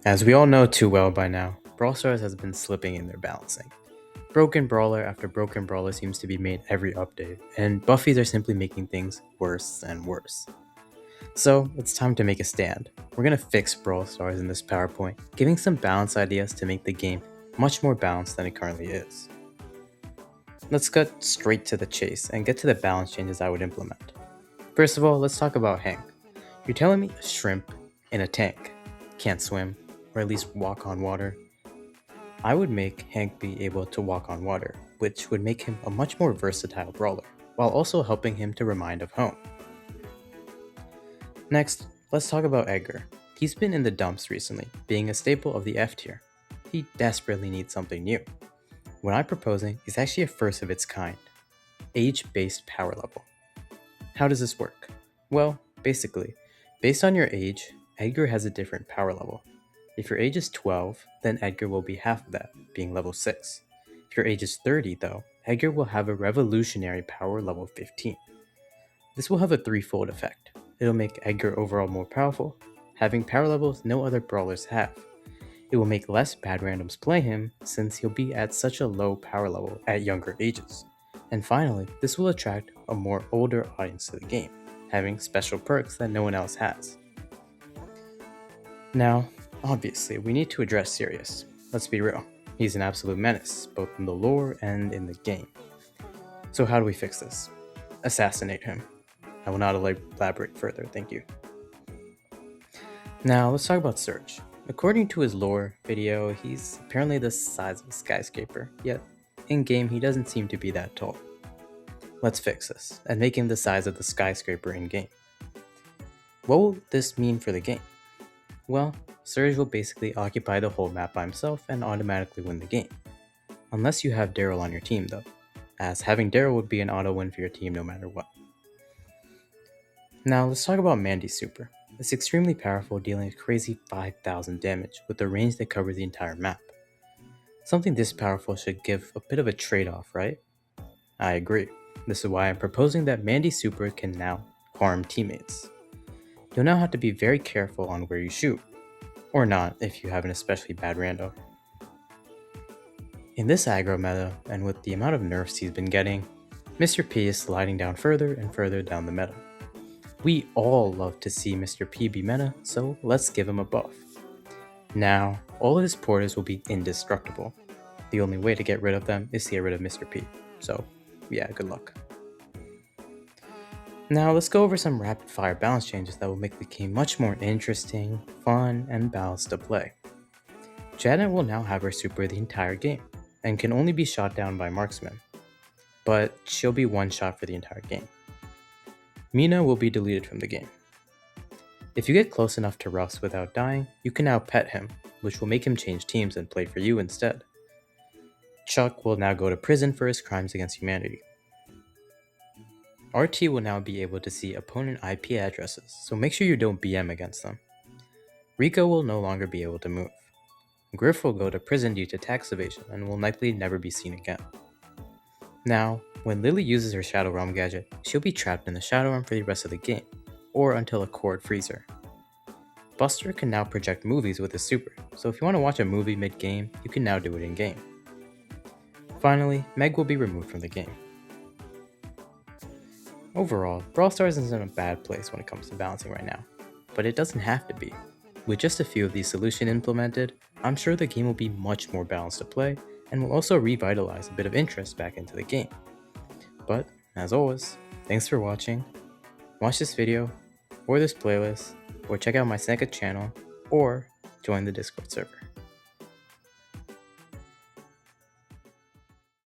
As we all know too well by now, Brawl Stars has been slipping in their balancing. Broken brawler after broken brawler seems to be made every update, and buffies are simply making things worse and worse. So it's time to make a stand. We're gonna fix Brawl Stars in this PowerPoint, giving some balance ideas to make the game much more balanced than it currently is. Let's get straight to the chase and get to the balance changes I would implement. First of all, let's talk about Hank. You're telling me a shrimp in a tank can't swim, or at least walk on water? I would make Hank be able to walk on water, which would make him a much more versatile brawler, while also helping him to remind of home. Next, let's talk about Edgar. He's been in the dumps recently, being a staple of the F tier. He desperately needs something new. What I'm proposing is actually a first of its kind, age-based power level. How does this work? Well, basically, based on your age, Edgar has a different power level. If your age is 12, then Edgar will be half of that, being level 6. If your age is 30 though, Edgar will have a revolutionary power level 15. This will have a threefold effect. It'll make Edgar overall more powerful, having power levels no other brawlers have. It will make less bad randoms play him, since he'll be at such a low power level at younger ages. And finally, this will attract a more older audience to the game, having special perks that no one else has. Now, obviously, we need to address Sirius. Let's be real, he's an absolute menace, both in the lore and in the game. So how do we fix this? Assassinate him. I will not elaborate further, thank you. Now, let's talk about Surge. According to his lore video, he's apparently the size of a skyscraper, yet in-game he doesn't seem to be that tall. Let's fix this, and make him the size of the skyscraper in-game. What will this mean for the game? Well, Surge will basically occupy the whole map by himself and automatically win the game. Unless you have Daryl on your team though, as having Daryl would be an auto win for your team no matter what. Now let's talk about Mandy's super. It's extremely powerful, dealing a crazy 5,000 damage with a range that covers the entire map. Something this powerful should give a bit of a trade-off, right? I agree. This is why I'm proposing that Mandy's super can now harm teammates. You'll now have to be very careful on where you shoot, or not if you have an especially bad rando. In this aggro meta, and with the amount of nerfs he's been getting, Mr. P is sliding down further and further down the meta. We all love to see Mr. P be meta, so let's give him a buff. Now, all of his porters will be indestructible. The only way to get rid of them is to get rid of Mr. P, so yeah, good luck. Now let's go over some rapid fire balance changes that will make the game much more interesting, fun, and balanced to play. Janet will now have her super the entire game, and can only be shot down by marksmen, but she'll be one shot for the entire game. Mina will be deleted from the game. If you get close enough to Ruffs without dying, you can now pet him, which will make him change teams and play for you instead. Chuck will now go to prison for his crimes against humanity. RT will now be able to see opponent IP addresses, so make sure you don't BM against them. Rico will no longer be able to move. Griff will go to prison due to tax evasion and will likely never be seen again. Now, when Lily uses her Shadow Realm gadget, she'll be trapped in the Shadow Realm for the rest of the game, or until a cord frees her. Buster can now project movies with his super, so if you want to watch a movie mid-game, you can now do it in-game. Finally, Meg will be removed from the game. Overall, Brawl Stars isn't in a bad place when it comes to balancing right now, but it doesn't have to be. With just a few of these solutions implemented, I'm sure the game will be much more balanced to play, and will also revitalize a bit of interest back into the game. But, as always, thanks for watching. Watch this video, or this playlist, or check out my second channel, or join the Discord server.